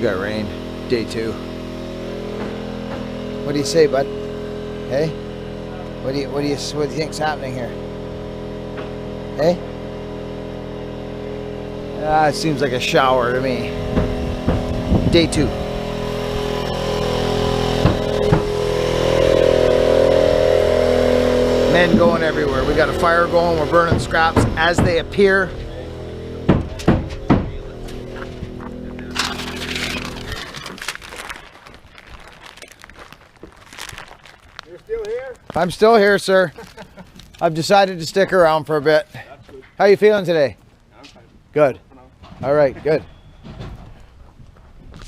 We got rain. Day 2. What do you say, bud? Hey? What do you think's happening here? Hey? It seems like a shower to me. Day 2. Men going everywhere. We got a fire going. We're burning scraps as they appear. You're still here? I'm still here, sir. I've decided to stick around for a bit. How you feeling today? I'm fine. Good. All right, good. Do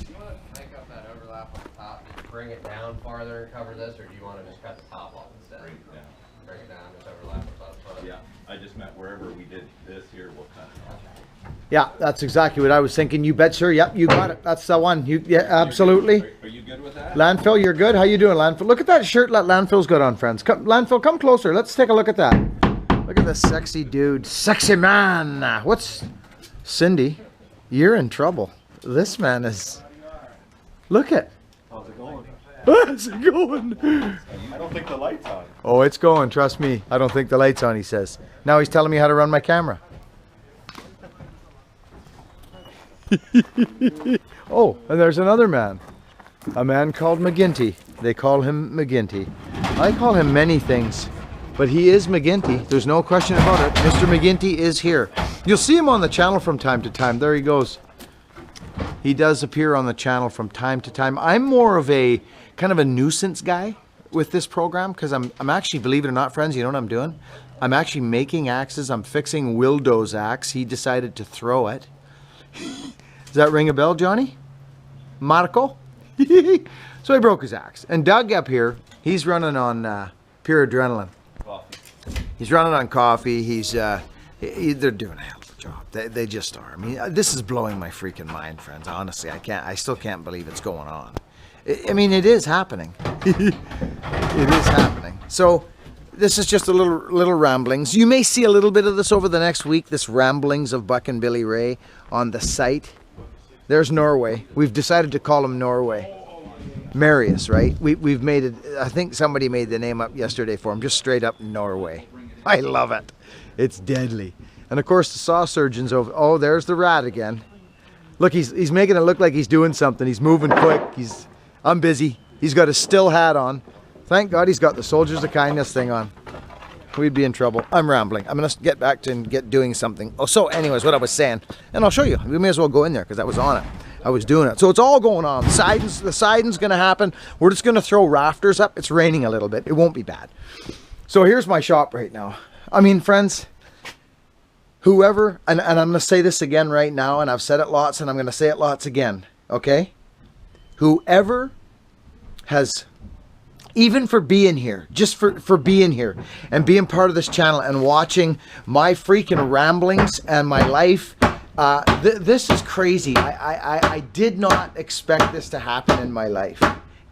you want to make up that overlap on the top, just bring it down farther and cover this, or do you want to just cut the top off instead? Bring it down. Bring it down, just overlap it about a foot. Yeah, I just meant wherever we did this here, we'll cut it off. Yeah, that's exactly what I was thinking. You bet, sir. Yep, you got it. That's the one. Yeah, absolutely. Are you good with that? Landfill, you're good. How you doing, Landfill? Look at that shirt that Landfill's got on, friends. Come, Landfill, come closer. Let's take a look at that. Look at this sexy dude. Sexy man. What's... Cindy, you're in trouble. This man is... Look at... How's it going? How's it going? I don't think the light's on. Oh, it's going. Trust me. I don't think the light's on, he says. Now he's telling me how to run my camera. Oh, and there's another man. A man called McGinty. They call him McGinty. I call him many things, but he is McGinty. There's no question about it. Mr. McGinty is here. You'll see him on the channel from time to time. There he goes. He does appear on the channel from time to time. I'm more of a kind of a nuisance guy with this program because I'm actually, believe it or not, friends, you know what I'm doing? I'm actually making axes. I'm fixing Wildo's axe. He decided to throw it. Does that ring a bell, Johnny? Marco? So he broke his axe. And Doug up here, he's running on pure adrenaline. Coffee. He's running on coffee. They're doing a hell of a job. They just are. I mean, this is blowing my freaking mind, friends. Honestly, I still can't believe it's going on. I mean, it is happening. It is happening. So this is just a little ramblings. You may see a little bit of this over the next week, this ramblings of Buck and Billy Ray on the site. There's Norway. We've decided to call him Norway. Marius, right? We've made it, I think somebody made the name up yesterday for him, just straight up Norway. I love it. It's deadly. And of course the saw surgeon's over. Oh, there's the rat again. Look, he's making it look like he's doing something. He's moving quick. I'm busy. He's got a still hat on. Thank God he's got the Soldiers of Kindness thing on. We'd be in trouble. I'm rambling. I'm going to get back to doing something. Oh, so anyways, what I was saying, and I'll show you. We may as well go in there because I was on it. I was doing it. So it's all going on. The siding's going to happen. We're just going to throw rafters up. It's raining a little bit. It won't be bad. So here's my shop right now. I mean, friends, whoever, and I'm going to say this again right now, and I've said it lots, and I'm going to say it lots again, okay? Whoever has... Even for being here, just for being here and being part of this channel and watching my freaking ramblings and my life, this is crazy. I did not expect this to happen in my life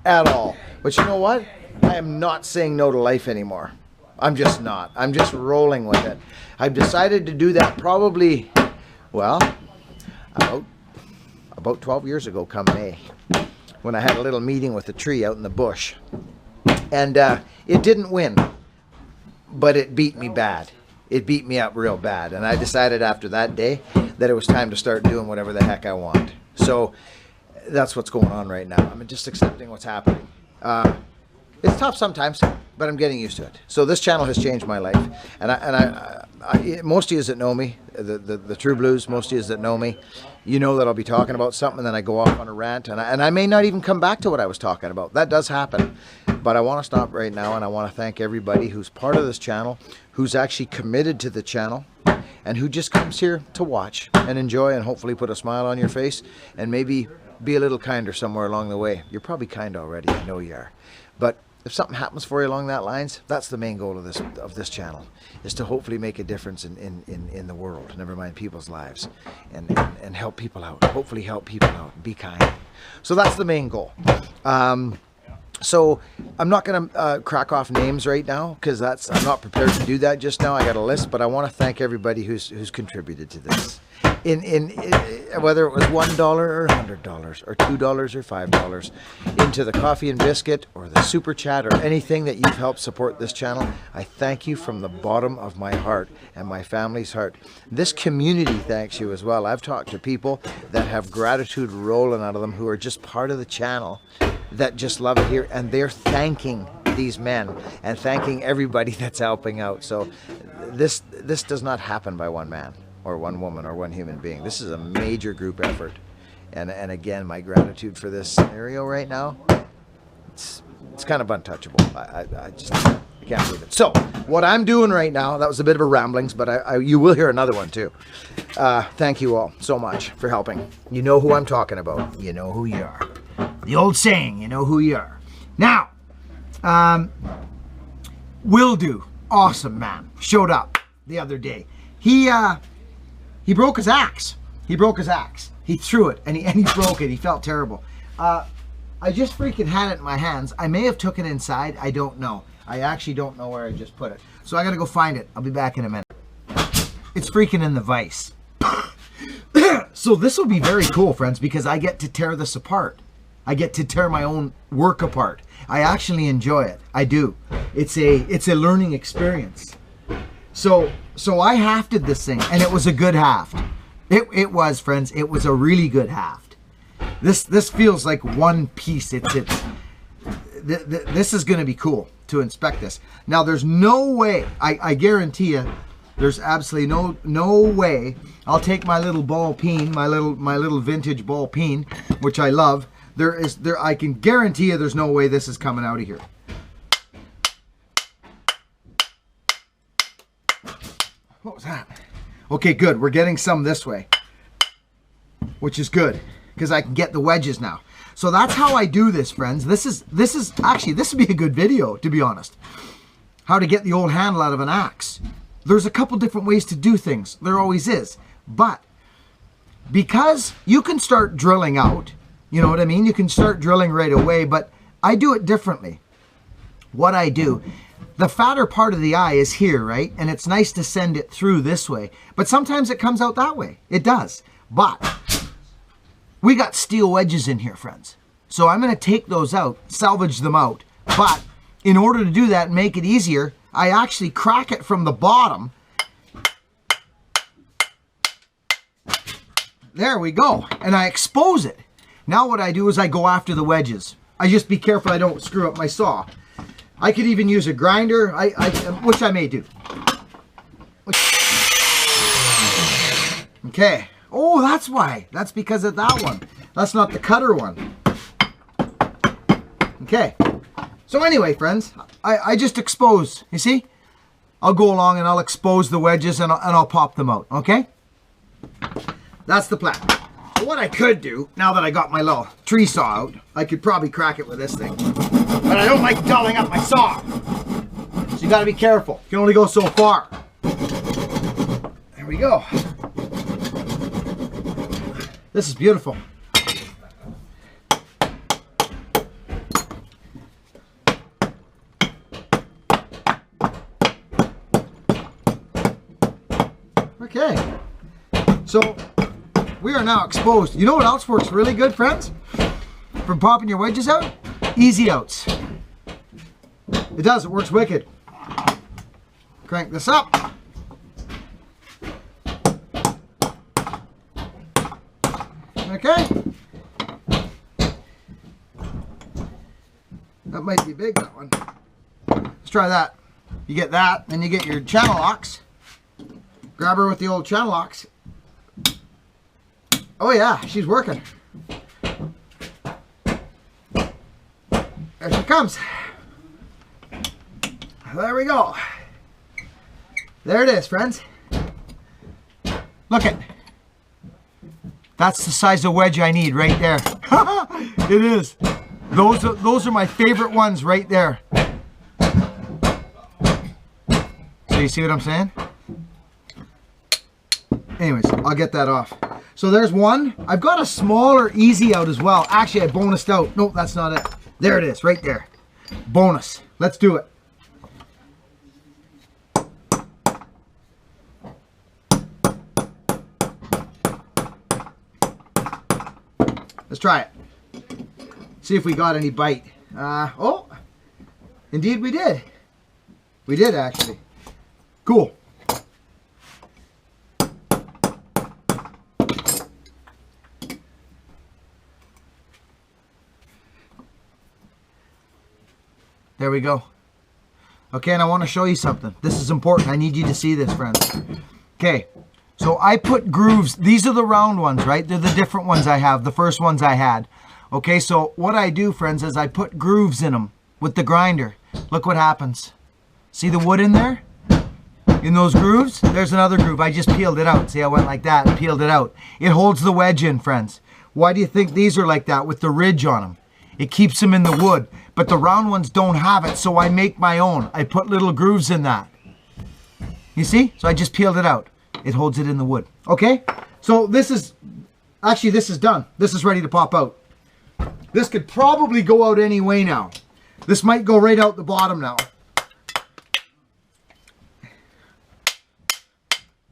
at all. But you know what? I am not saying no to life anymore. I'm just not. I'm just rolling with it. I've decided to do that probably, well, about 12 years ago come May, when I had a little meeting with a tree out in the bush. And it didn't win, but it beat me bad. It beat me up real bad. And I decided after that day that it was time to start doing whatever the heck I want. So that's what's going on right now. I'm just accepting what's happening. It's tough sometimes, but I'm getting used to it. So this channel has changed my life. And most of you that know me, the True Blues, most of you that know me, you know that I'll be talking about something and then I go off on a rant and I may not even come back to what I was talking about. That does happen. But I want to stop right now and I want to thank everybody who's part of this channel, who's actually committed to the channel, and who just comes here to watch and enjoy and hopefully put a smile on your face and maybe be a little kinder somewhere along the way. You're probably kind already, I know you are. But if something happens for you along that lines, that's the main goal of this channel, is to hopefully make a difference in the world, never mind people's lives, and help people out. Hopefully help people out and be kind. So that's the main goal. So I'm not going to crack off names right now because I'm not prepared to do that just now. I got a list, but I want to thank everybody who's contributed to this. whether it was $1 or $100 or $2 or $5 into the coffee and biscuit or the super chat or anything that you've helped support this channel, I thank you from the bottom of my heart and my family's heart. This community thanks you as well. I've talked to people that have gratitude rolling out of them who are just part of the channel that just love it here, and they're thanking these men and thanking everybody that's helping out. So this does not happen by one man or one woman or one human being. This is a major group effort, and again, my gratitude for this scenario right now, it's kind of untouchable. I just can't believe it. So what I'm doing right now, that was a bit of a ramblings, but you will hear another one too. Thank you all so much for helping. You know who I'm talking about. You know who you are. The old saying, you know who you are. Now, Will Do, awesome man, showed up the other day. He broke his axe. He broke his axe. He threw it and he broke it. He felt terrible. I just freaking had it in my hands. I may have took it inside. I don't know. I actually don't know where I just put it. So I gotta go find it. I'll be back in a minute. It's freaking in the vise. So this will be very cool, friends, because I get to tear this apart. I get to tear my own work apart. I actually enjoy it. I do. It's a learning experience. So I hafted this thing, and it was a good haft. It was, friends. It was a really good haft. This feels like one piece. This is going to be cool to inspect this. Now, there's no way. I guarantee you, there's absolutely no way. I'll take my little ball peen, my little vintage ball peen, which I love. I can guarantee you there's no way this is coming out of here. What was that? Okay, good. We're getting some this way, which is good because I can get the wedges now. So that's how I do this, friends. This is actually, this would be a good video, to be honest. How to get the old handle out of an axe. There's a couple different ways to do things. There always is. But because you can start drilling out, you know what I mean? You can start drilling right away, but I do it differently. What I do, the fatter part of the eye is here, right? And it's nice to send it through this way. But sometimes it comes out that way. It does. But we got steel wedges in here, friends. So I'm going to take those out, salvage them out. But in order to do that and make it easier, I actually crack it from the bottom. There we go. And I expose it. Now what I do is I go after the wedges. I just be careful I don't screw up my saw. I could even use a grinder, which I may do. Okay. Oh, that's why. That's because of that one. That's not the cutter one. Okay. So anyway, friends, I just expose. You see? I'll go along and I'll expose the wedges and I'll pop them out. Okay? That's the plan. So what I could do, now that I got my little tree saw out, I could probably crack it with this thing. But I don't like dulling up my saw. So you gotta be careful. You can only go so far. There we go. This is beautiful. Okay. So we are now exposed. You know what else works really good, friends? For popping your wedges out? Easy outs. It does. It works wicked. Crank this up. Okay. That might be big, that one. Let's try that. You get that, then you get your channel locks. Grab her with the old channel locks. Oh yeah, she's working. There she comes. There we go. There it is, friends. Look it. That's the size of wedge I need right there. It is. Those are my favorite ones right there. So you see what I'm saying? Anyways, I'll get that off. So there's one. I've got a smaller easy out as well. Actually, I bonused out. Nope, that's not it. There it is, right there. Bonus. Let's do it. try it. See if we got any bite. Oh, indeed we did. We did actually. Cool. There we go. Okay, and I want to show you something. This is important. I need you to see this, friends. Okay, so I put grooves. These are the round ones, right? They're the different ones I have, the first ones I had. Okay, so what I do, friends, is I put grooves in them with the grinder. Look what happens. See the wood in there? In those grooves, there's another groove. I just peeled it out. See, I went like that and peeled it out. It holds the wedge in, friends. Why do you think these are like that with the ridge on them? It keeps them in the wood, but the round ones don't have it, so I make my own. I put little grooves in that. You see? So I just peeled it out. It holds it in the wood. Okay? So this is, actually this is done. This is ready to pop out. This could probably go out any way now. This might go right out the bottom now.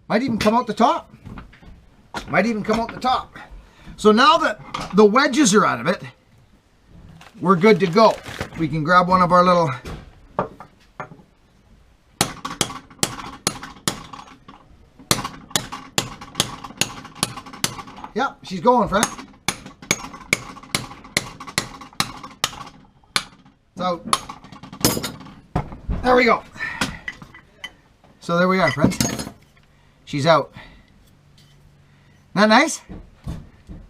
Might even come out the top. Might even come out the top. So now that the wedges are out of it, we're good to go. We can grab one of our little Yep, she's going, friend. So there we go. So there we are, friends. She's out. Not nice?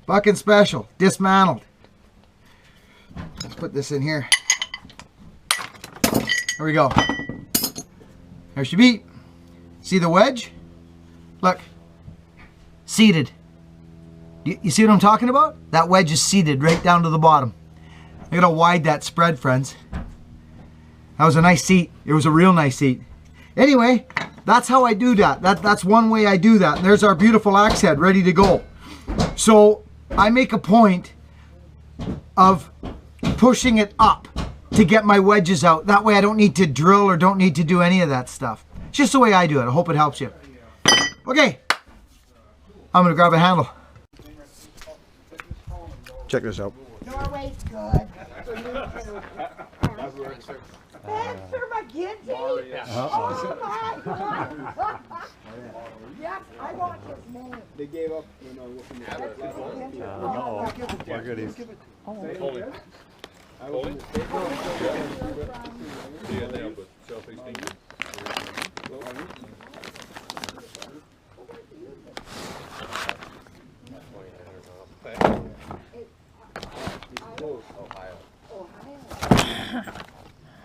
Buckin special, dismantled. Let's put this in here. There we go. There she be. See the wedge? Look. Seated. You see what I'm talking about? That wedge is seated right down to the bottom. Look at how wide that spread, friends. That was a nice seat. It was a real nice seat. Anyway, that's how I do that. That's one way I do that. And there's our beautiful axe head ready to go. So I make a point of pushing it up to get my wedges out. That way I don't need to drill or don't need to do any of that stuff. It's just the way I do it. I hope it helps you. Okay, I'm gonna grab a handle. Check this out. Norway's good. Spencer McGinty? Oh my God! Yes, I want his name. They gave up when I was looking at it. We're good. I was in the state. Yeah, they help with self-esteem.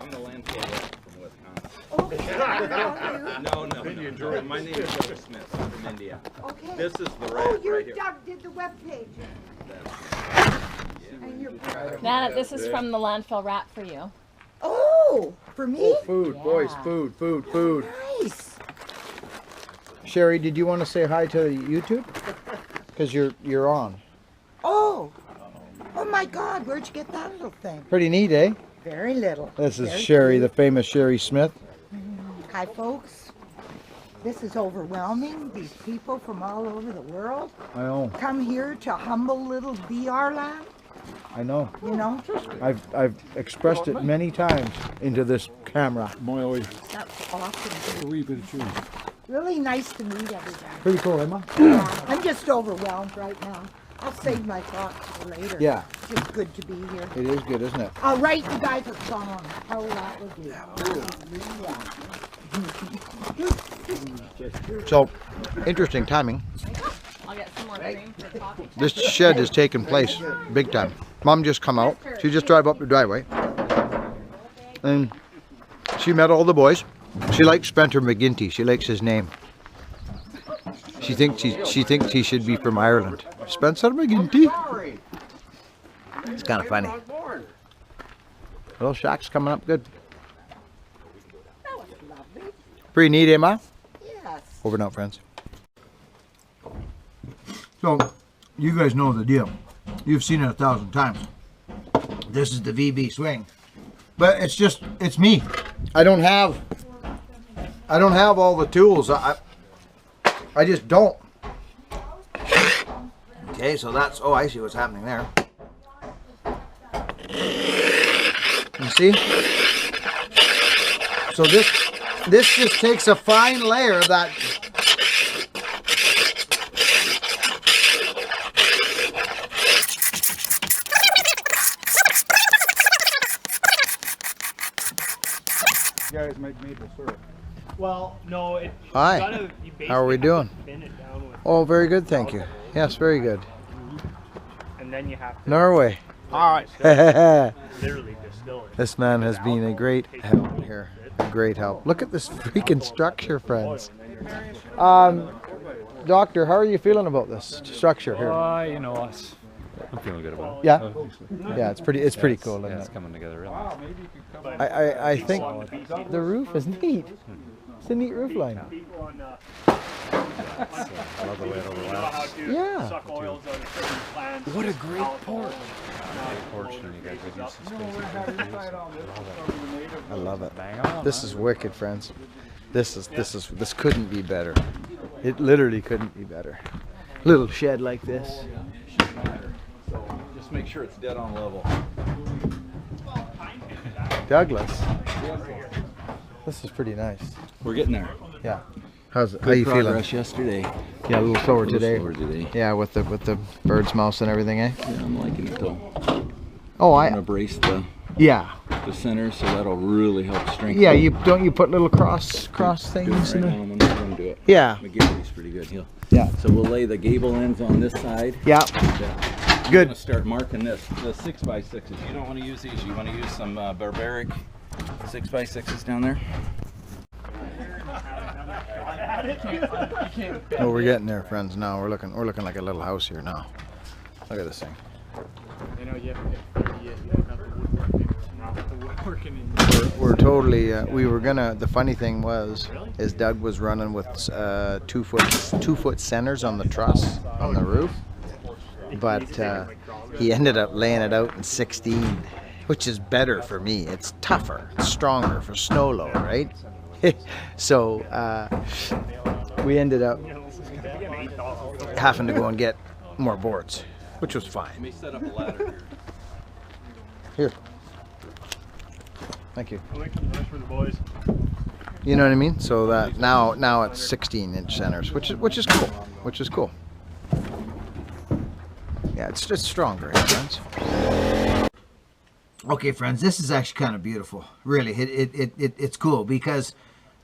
I'm the landfill rep from Wisconsin. No. My name is Joe Smith. I'm from India. Okay. This is the Oh, rat you right here. did the webpage. And you're Nana, this is from the landfill rat for you. Oh, for me? Food, boys, Yeah. food. Nice. Sherry, did you want to say hi to YouTube? Because you're on. Oh. Oh my God, where'd you get that little thing? Pretty neat, eh? Very little. This is Very Sherry, cute. the famous Sherry Smith. Hi, folks. This is overwhelming. These people from all over the world I know, come here to humble little BR land, I know. you know? I've expressed it many times into this camera. That's awesome. Really nice to meet everybody. Pretty cool, Emma? I'm just overwhelmed right now. I'll save my thoughts for later. Yeah. It's just good to be here. It is good, isn't it? I'll write you guys a song. How that would be. So, interesting timing. I'll get some more cream for coffee. This shed is taking place big time. Mom just come out. She just drive up the driveway. And she met all the boys. She likes Spencer McGinty. She likes his name. She thinks he should be from Ireland. Spencer McGinty. It's kind of funny. Little shack's coming up good. That was lovely. Pretty neat, eh, Ma? Yes. Over and out, friends. So, you guys know the deal. You've seen it 1,000 times. This is the VB swing. But it's me. I don't have all the tools. I just don't. Okay, so that's, oh, I see what's happening there. You see? So this just takes a fine layer of that. You guys make maple syrup. Well, no, it. Hi. You basically How are we have to doing? thin it down with, Oh, very good, thank you. Yes, very good. and then you have to Norway. all right. This Literally distill it. man has been a great help here. A great help. Look at this freaking structure, friends. Doctor, how are you feeling about this structure here? You know, I'm feeling good about it. Yeah, yeah, it's pretty cool, isn't It's it? coming together really Wow, nice. maybe you could come. I think the roof is neat. It's a neat roof line. People on, I love the way it know overlaps. how to Yeah. suck oils out of certain plants. What a great port. Porch, and you guys would use some No, we're having space. inside on this from the native. I love it. Bang on. This is wicked, friends. This couldn't be better. It literally couldn't be better. Little shed like this. Just make sure it's dead on level. Douglas, this is pretty nice. We're getting there. Yeah. How you feeling? Progress yesterday. Yeah, a little slower A little today. slower today. Yeah, with the bird's mouse and everything, eh? Yeah, I'm liking it though. Oh, I'm gonna brace the center, so that'll really help strengthen. Yeah. You put little cross Do it things right in now. it. I'm gonna do it. Yeah. McGilli's pretty good. Yeah. So we'll lay the gable ends on this side. Yeah. I'm Good. gonna start marking this. The 6x6s. You don't want to use these. You want to use some barbaric 6x6s down there. Oh, we're getting there, friends. Now we're looking like a little house here now. Look at this thing. You know, you have to get 38 and have the woodworking in. We're totally. We were gonna. The funny thing is Doug was running with 2 foot centers on the truss on the roof, but he ended up laying it out in 16, which is better for me. It's tougher, it's stronger for snow load, right? So we ended up having to go and get more boards, which was fine. Let me set up a ladder Here. here. Thank you. That's for the boys. You know what I mean? So that now it's 16-inch centers, which is cool. Which is cool. Yeah, it's just stronger, eh, friends. Okay, friends, this is actually kind of beautiful. Really, it's cool because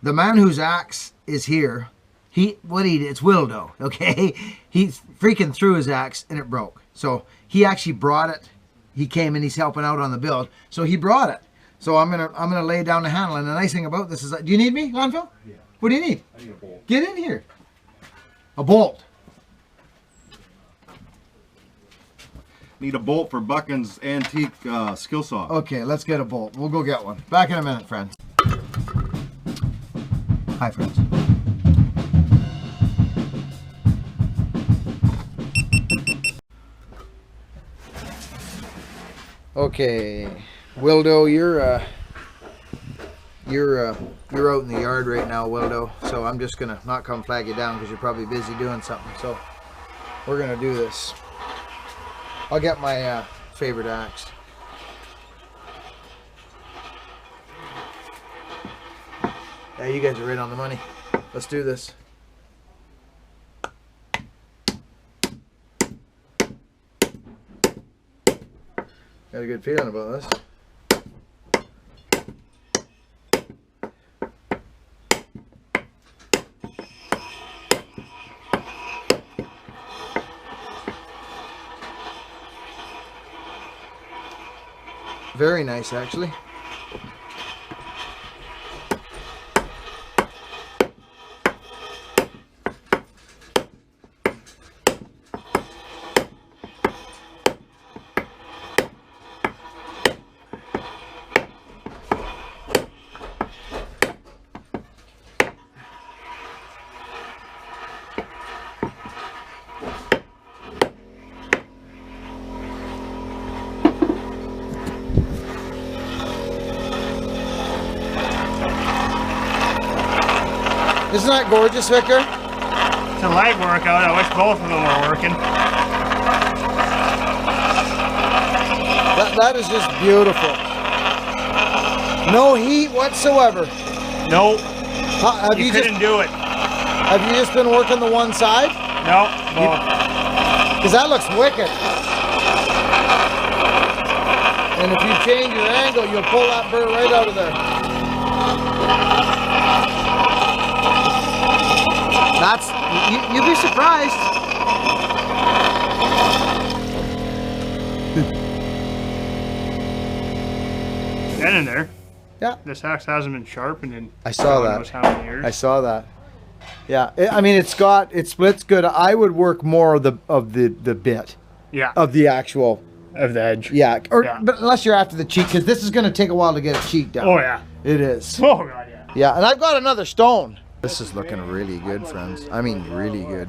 the man whose axe is here, it's Wildo, okay? He freaking threw his axe and it broke. So he actually brought it. He came and he's helping out on the build. So he brought it. So I'm gonna lay down the handle. And the nice thing about this is, do you need me, Landfill? Yeah. What do you need? I need a bolt. Get in here. A bolt. Need a bolt for Buckin's antique skill saw. Okay, let's get a bolt. We'll go get one. Back in a minute, friends. Hi, friends. Okay, Wildo, you're out in the yard right now, Wildo. So I'm just gonna not come flag you down because you're probably busy doing something. So we're gonna do this. I'll get my favorite axe. Yeah, you guys are right on the money. Let's do this. Got a good feeling about this. Very nice, actually. Isn't that gorgeous, Victor? It's a leg workout. I wish both of them were working. That is just beautiful. No heat whatsoever. No, Have you you just couldn't do it. have you just been working the one side? No, both. Because that looks wicked. And if you change your angle, you'll pull that burr right out of there. That's, you'd be surprised. Then in there. Yeah. This axe hasn't been sharpened in I saw God that. knows how many years. I saw that. Yeah, I mean, it splits good. I would work more of the bit Yeah, of the actual. of the edge. Yeah, Yeah. but unless you're after the cheek, because this is going to take a while to get it cheeked down. Oh yeah. It is. Oh god, yeah. Yeah, and I've got another stone. This is looking really good, friends. I mean, really good.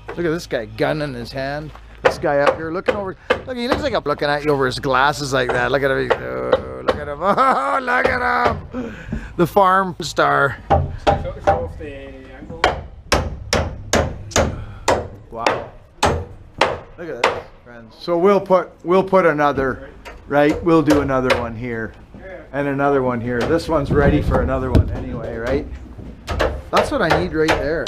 Look at this guy, gun in his hand. This guy up here looking over. Look, he looks like I'm looking at you over his glasses like that. Look at him. Oh, look at him. Oh, look at him. The farm star. Show off the angle. Wow. Look at this, friends. So we'll put another, right? We'll do another one here. And another one here. This one's ready for another one anyway, right? That's what I need right there.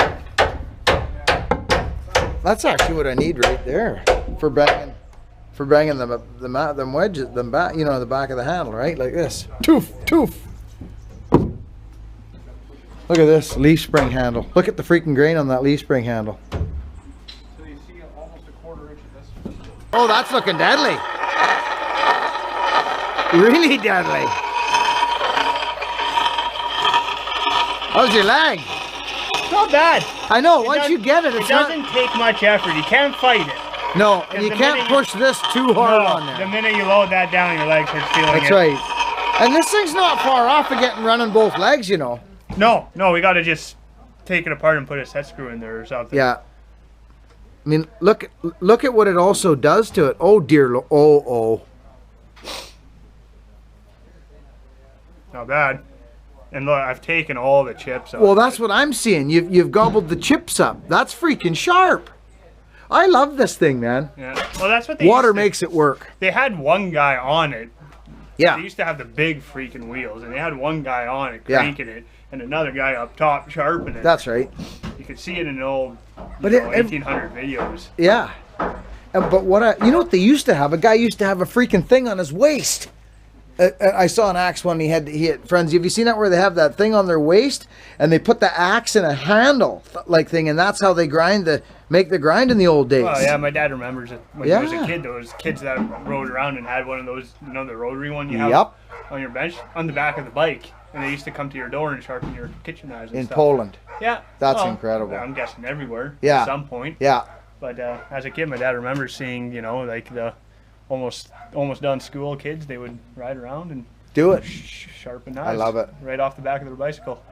That's actually what I need right there for banging them wedges, them back, you know, the back of the handle, right? Like this. Toof, toof. Look at this leaf spring handle. Look at the freaking grain on that leaf spring handle. So you see almost a quarter inch of this. Oh, that's looking deadly. Really deadly. How's your leg? Not bad. I know, It once does- you get it, It it's not... doesn't take much effort. You can't fight it. No, and Because you the can't minute push this too hard on The there. minute you load that down, your legs are feeling it. That's right. And this thing's not far off of getting running both legs, you know. No, we got to just take it apart and put a set screw in there or something. Yeah. I mean, look at what it also does to it. Oh dear, oh. Not bad. And look, I've taken all the chips out. Well, that's what I'm seeing. You've gobbled the chips up. That's freaking sharp. I love this thing, man. Yeah. Well, that's what they Water used to- makes it work. They had one guy on it. They Yeah. used to have the big freaking wheels, and they had one guy on it Yeah. cranking it, and another guy up top sharpening it. That's right. You could see it in old, But 1800 videos. Yeah. But you know what they used to have? A guy used to have a freaking thing on his waist. I saw an axe one. He had friends. Have you seen that where they have that thing on their waist and they put the axe in a handle like thing, and that's how they make the grind in the old days. Well, yeah, my dad remembers it when Yeah. he was a kid. Those kids that rode around and had one of those, you know, the rotary one you have Yep. on your bench on the back of the bike, and they used to come to your door and sharpen your kitchen knives and In stuff. Poland. Yeah, That's incredible. I'm guessing everywhere. Yeah. At some point. Yeah. But as a kid, my dad remembers seeing, you know, like the almost done school kids. They would ride around and Do it. sharpen knives. I love it. Right off the back of their bicycle,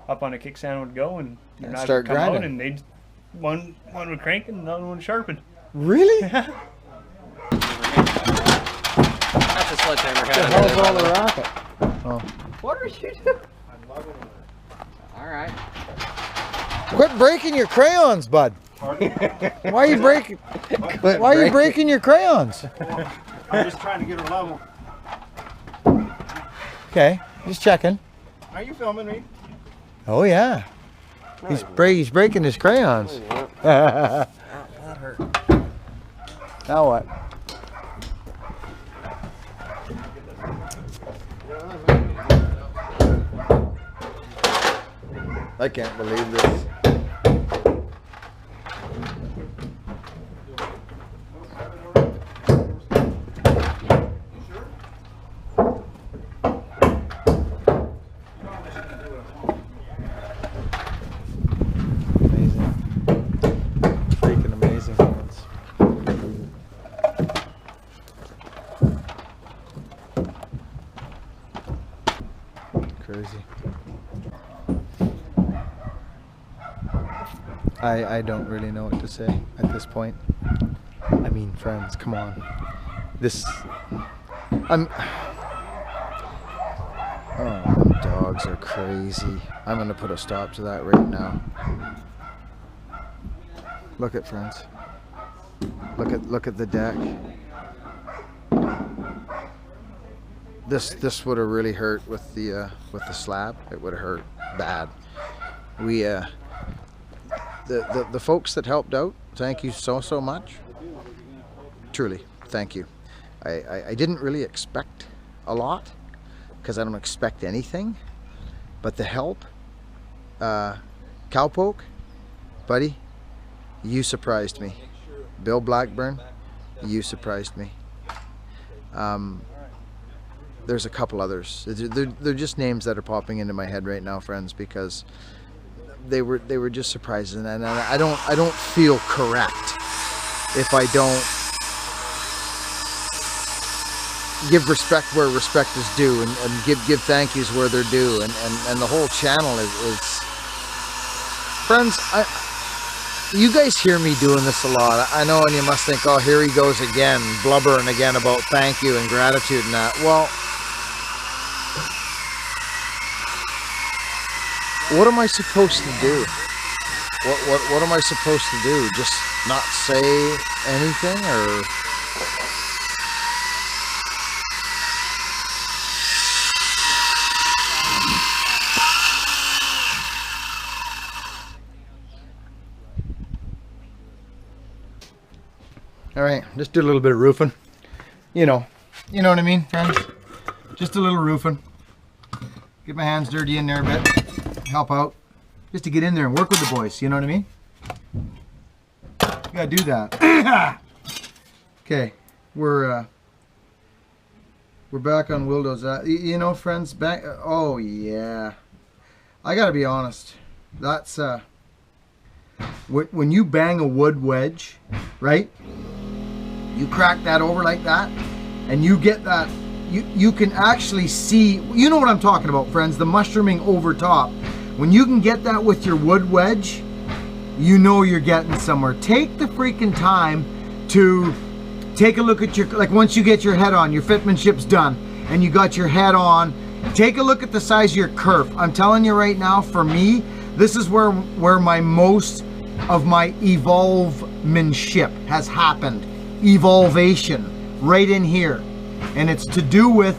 up on a kickstand would go, and your And knives start would come out, grinding. and they'd one would crank and another one would sharpen. Really? That's a sledgehammer head. How's all the racket? What are you doing? All right. Quit breaking your crayons, bud. Why are you breaking? Why are you breaking your crayons? I'm just trying to get her level. Okay, just checking. Are you filming me? Oh yeah. He's breaking his crayons. That hurt. Now what? I can't believe this. Amazing. Freaking amazing. Crazy. I don't really know what to say at this point. I mean, friends, come on. Them dogs are crazy. I'm gonna put a stop to that right now. Look at friends. Look at the deck. this would have really hurt with the slab. It would have hurt bad. We the folks that helped out, thank you so much. Truly, thank you. I didn't really expect a lot, because I don't expect anything, but the help, Cowpoke, buddy, you surprised me. Bill Blackburn, you surprised me. There's a couple others. They're just names that are popping into my head right now, friends, because they were just surprises, and I don't feel correct if I don't give respect where respect is due, and give thank yous where they're due, and the whole channel is friends. You guys hear me doing this a lot. I know, and you must think, oh, here he goes again, blubbering again about thank you and gratitude and that. Well, what am I supposed to do? What am I supposed to do? Just not say anything, or? All right, just do a little bit of roofing. You know what I mean, friends? Just a little roofing. Get my hands dirty in there a bit. Help out. Just to get in there and work with the boys, you know what I mean? You gotta do that. Okay, we're back on Wildo's. You know, friends, back. Oh yeah, I gotta be honest. That's when you bang a wood wedge, right? You crack that over like that, and you get that. You can actually see. You know what I'm talking about, friends? The mushrooming over top. When you can get that with your wood wedge, you know you're getting somewhere. Take the freaking time to take a look at your, like, once you get your head on, your fitmanship's done, and you got your head on, take a look at the size of your kerf. I'm telling you right now, for me, this is where my most of my evolvemanship has happened. Evolvation, right in here. And it's to do with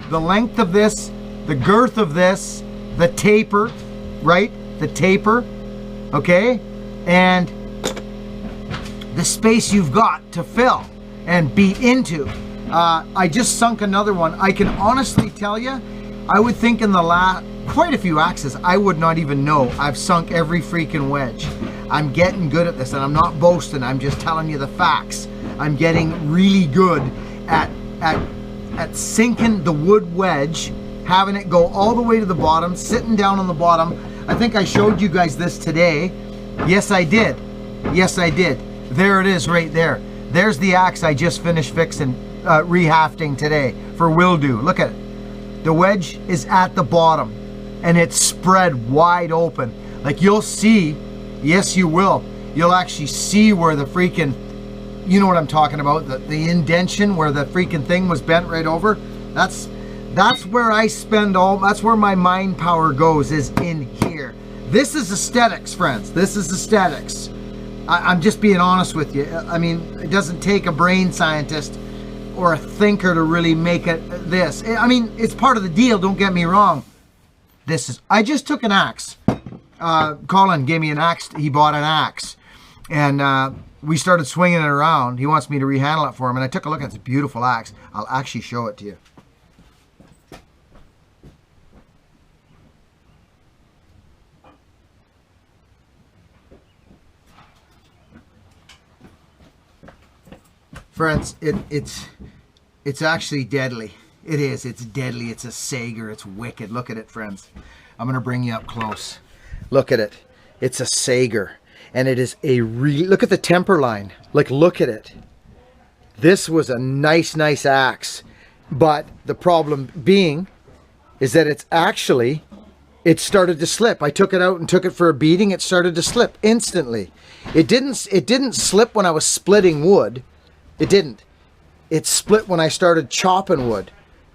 the length of this, the girth of this, the taper, right? The taper, okay? And the space you've got to fill and beat into. I just sunk another one. I can honestly tell you, I would think in the last, quite a few axes, I would not even know. I've sunk every freaking wedge. I'm getting good at this, and I'm not boasting, I'm just telling you the facts. I'm getting really good at sinking the wood wedge, having it go all the way to the bottom, sitting down on the bottom. I think I showed you guys this today. Yes, I did. Yes, I did. There it is right there. There's the axe I just finished fixing, rehafting today for Wildo. Look at it. The wedge is at the bottom, and it's spread wide open. Like, you'll see, yes you will, you'll actually see where the freaking, you know what I'm talking about, the indention where the freaking thing was bent right over. That's where I spend all, that's where my mind power goes, is in here. This is aesthetics, friends. This is aesthetics. I'm just being honest with you. I mean, it doesn't take a brain scientist or a thinker to really make it this. I mean, it's part of the deal, don't get me wrong. This is, I just took an axe. Colin gave me an axe. He bought an axe. And we started swinging it around. He wants me to rehandle it for him. And I took a look at it. It's a beautiful axe. I'll actually show it to you. Friends, it's actually deadly. It is. It's deadly. It's a Sager. It's wicked. Look at it, friends. I'm going to bring you up close. Look at it. It's a Sager. And it is a look at the temper line. Like, look at it. This was a nice axe. But the problem being is that it's actually, it started to slip. I took it out and took it for a beating. It started to slip instantly. It didn't slip when I was splitting wood. It didn't. It split when I started chopping wood.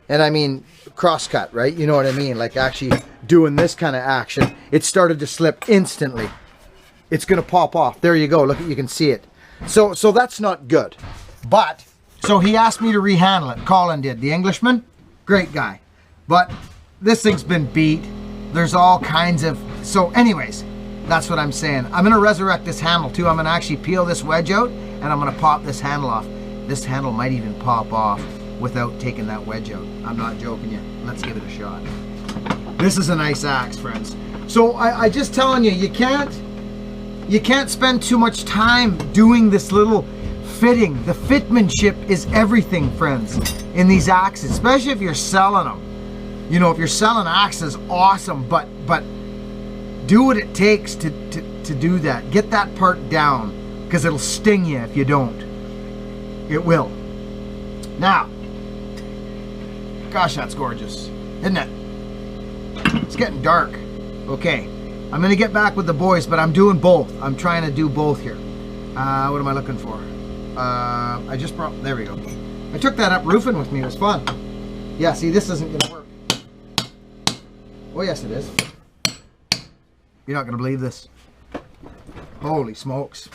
And I mean, crosscut, right? You know what I mean? Like actually doing this kind of action. It started to slip instantly. It's going to pop off. There you go. Look, you can see it. So that's not good. But So he asked me to rehandle it. Colin did. The Englishman, great guy. But this thing's been beat. There's all kinds of... So anyways, that's what I'm saying. I'm going to resurrect this handle too. I'm going to actually peel this wedge out and I'm going to pop this handle off. This handle might even pop off without taking that wedge out. I'm not joking you. Let's give it a shot. This is a nice axe, friends. So I just telling you, you can't spend too much time doing this little fitting. The fitmanship is everything, friends, in these axes, especially if you're selling them. You know, if you're selling axes, awesome, but do what it takes to do that. Get that part down, because it'll sting you if you don't. It will. Now, gosh, that's gorgeous, isn't it? It's getting dark. Okay, I'm gonna get back with the boys, but I'm doing both. I'm trying to do both here. What am I looking for? I just brought, there we go. I took that up roofing with me, it was fun. Yeah, see, this isn't gonna work. Oh yes it is. You're not gonna believe this. Holy smokes.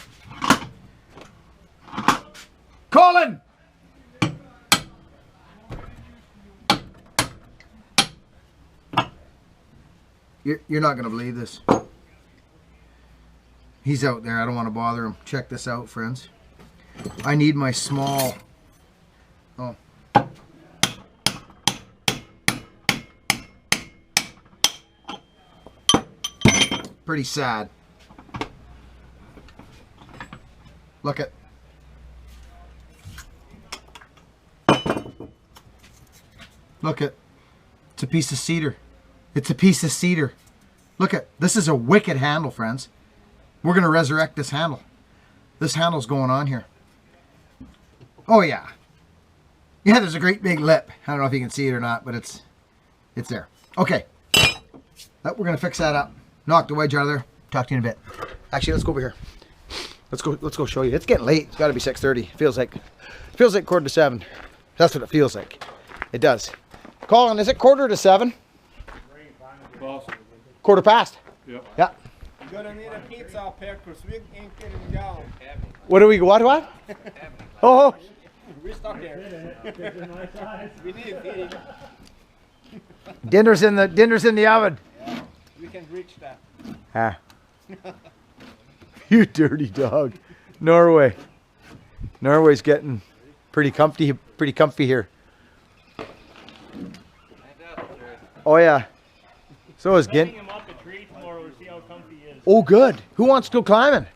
Colin! You're not gonna believe this. He's out there, I don't want to bother him. Check this out, friends. I need my small... Oh. Pretty sad. Look at. Look at. It's a piece of cedar. It's a piece of cedar. Look at. This is a wicked handle, friends. We're going to resurrect this handle. This handle's going on here. Oh yeah. Yeah, there's a great big lip. I don't know if you can see it or not, but it's there. Okay. We're going to fix that up. Knock the wedge out of there. Talk to you in a bit. Actually, let's go over here. Let's go show you. It's getting late. It's got to be 6:30. Feels like 6:45. That's what it feels like. It does. Colin, is it 6:45? Quarter past. Yeah. Yeah. You're gonna need a pizza up here because we ain't getting down. What do we? What? Oh. We're stuck here. We need feeding. Dinner's in the oven. Yeah, we can reach that. Ah. You dirty dog. Norway's getting pretty comfy here. Oh yeah. So is Gint. Oh good. Who wants to go climbing?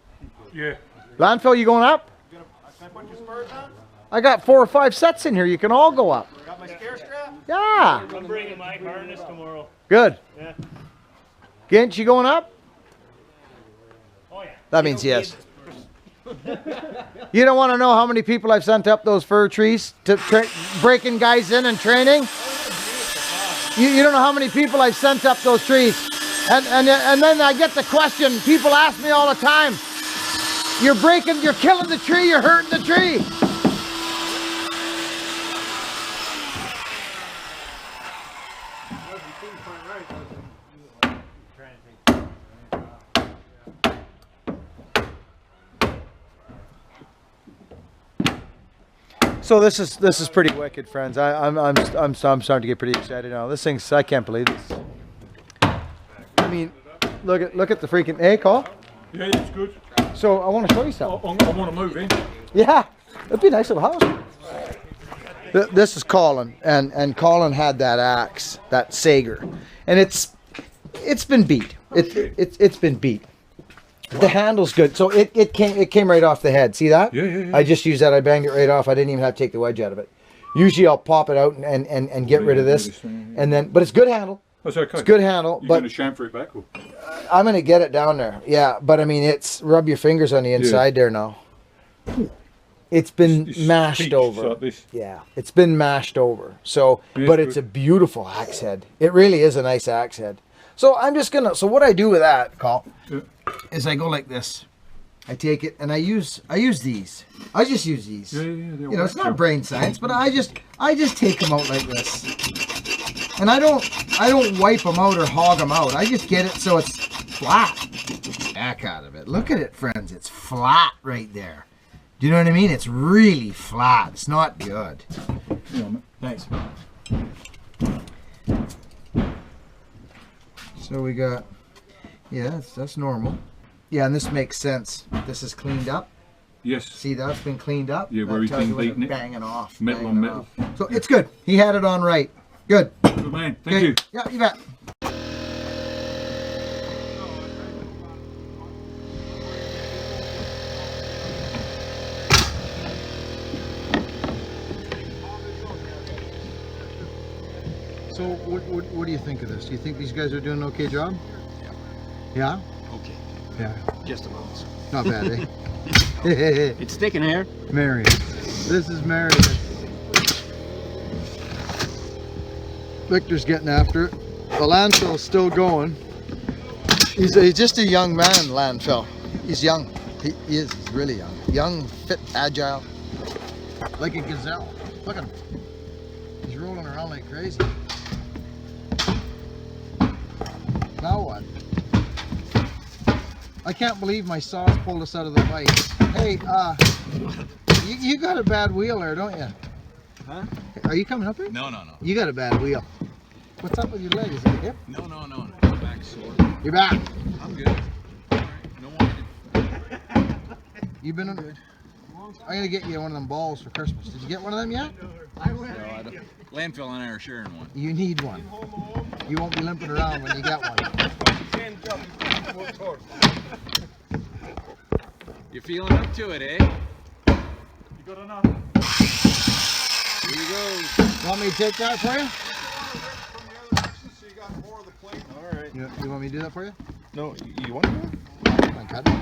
Yeah. Landfill, you going up? Can I put your spurs on? I got 4 or 5 sets in here. You can all go up. Got my scare strap? Yeah. I'm bringing my harness tomorrow. Good. Yeah. Gint, you going up? Oh yeah. That means yes. You don't want to know how many people I've sent up those fir trees to breaking guys in and training? You don't know how many people I've sent up those trees. And then I get the question, people ask me all the time, you're killing the tree, you're hurting the tree. So this is pretty wicked, friends. I'm starting to get pretty excited now. This thing's, I can't believe this. I mean, look at the freaking, hey, Cole. Yeah, it's good. So I want to show you something. I want to move in. Yeah, it'd be a nice little house. This is Colin, and Colin had that axe, that Sager, and it's been beat. It's been beat. The handle's good, so it came right off the head. See that? Yeah. I just used that. I banged it right off. I didn't even have to take the wedge out of it. Usually I'll pop it out and get rid of this, and then. But it's good handle. That's okay. It's good handle. You're but going to chamfer it back? Or? I'm going to get it down there. Yeah, but I mean, rub your fingers on the inside there now. It's been mashed over. Like this. Yeah, it's been mashed over. So, Yeah, but it's it's a beautiful axe head. It really is a nice axe head. So I'm just gonna. So what I do with that, Carl, is I go like this. I take it and I use these. I just use these. Yeah. You know, it's not brain science, but I just take them out like this. And I don't wipe them out or hog them out. I just get it so it's flat. Back out of it. Look at it, friends. It's flat right there. Do you know what I mean? It's really flat. It's not good. Thanks. So we got, yeah, that's normal. Yeah, and this makes sense. This is cleaned up. Yes. See, that's been cleaned up. Yeah, where That he's tells been you when beating they're it. banging off. Metal banging on metal. off. So it's good. He had it on right. Good. Good man. Thank Okay. you. Yeah, you bet. So what do you think of this? Do you think these guys are doing an okay job? Yeah? Okay. Yeah. Just about. Not bad, eh? It's sticking here. Marion. This is Marion. Victor's getting after it. The landfill's still going. He's just a young man, landfill. He's young. He is. He's really young. Young, fit, agile. Like a gazelle. Look at him. He's rolling around like crazy. Now what? I can't believe my saws pulled us out of the fight. Hey, you got a bad wheel there, don't you? Huh? Are you coming up here? No. You got a bad wheel. What's up with your leg? Is it a hip? No. My back's sore. You're back. I'm good. All right. No more. You've been good. I'm gonna get you one of them balls for Christmas. Did you get one of them yet? No, I don't. Landfill and I are sharing one. You need one. You won't be limping around when you get one. You feeling up to it, eh? You got enough? Here you go. Want me to take that for you? So you got more of the plate. All right. You want me to do that for you? No, you want to? I cut it.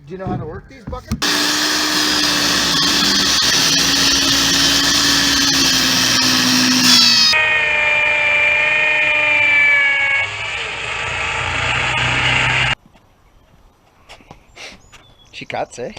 Do you know how to work these buckets? She cuts, eh?